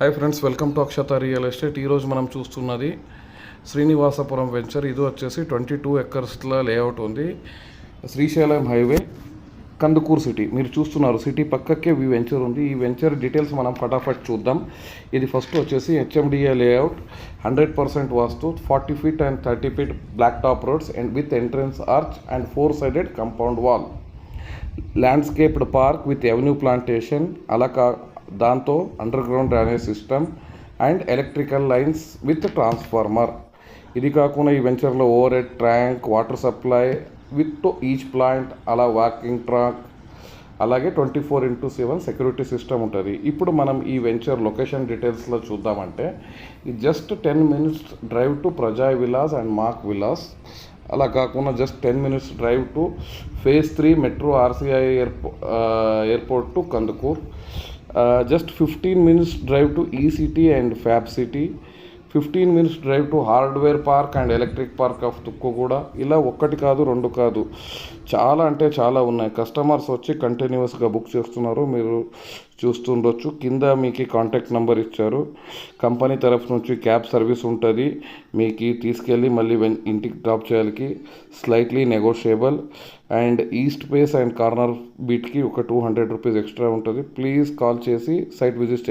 Hi friends, welcome to Akshata real estate. ఈరోజు మనం చూస్తున్నది శ్రీనివాసపురం వెంచర్. ఇది వచ్చేసి 22 ఎకర్స్ల లేఅవుట్ ఉంది. Srisailam highway, Kandukur city. మీరు చూస్తున్నారు సిటీ పక్కకే ఈ వెంచర్ ఉంది. ఈ వెంచర్ డీటెయిల్స్ మనం ఫటాఫట్ చూద్దాం. ఇది ఫస్ట్ వచ్చేసి HMDA layout, 100% vastu, 40 feet and 30 feet black top roads and with entrance arch and 4-sided compound wall. Landscaped park with avenue plantation, దాంతో under ground drainage system and electrical lines with transformer. ఇది కాకుండా ఈ వెంచర్లో over head tank, water supply with each plant, walking track, అలాగే 24/7 security system ఉంటుంది. ఇప్పుడు మనం ఈ వెంచర్ లొకేషన్ డీటెయిల్స్లో చూద్దామంటే, ఇది just 10 minutes drive to Prajay Vilas and Mak Vilas. అలా కాకుండా just 10 minutes drive to phase 3 metro RCI airport to Kandukur. Just 15 minutes drive to E-City and Fab City, 15 minutes drive to hardware park and electric park of Tukkuguda. ఇలా ఒక్కటి కాదు, రెండు కాదు, చాలా అంటే చాలా ఉన్నాయి. కస్టమర్స్ వచ్చి కంటిన్యూస్గా బుక్ చేస్తున్నారు. మీరు చూస్తుండొచ్చు, కింద మీకు కాంటాక్ట్ నెంబర్ ఇచ్చారు. కంపెనీ తరఫు నుంచి క్యాబ్ సర్వీస్ ఉంటుంది. మీకు తీసుకెళ్ళి మళ్ళీ ఇంటికి డ్రాప్ చేయాలి. Slightly negotiable. And east face and corner బీట్కి ఒక 200 రూపీస్ ఎక్స్ట్రా ఉంటుంది. ప్లీజ్ కాల్ చేసి సైట్ విజిట్ చేయండి.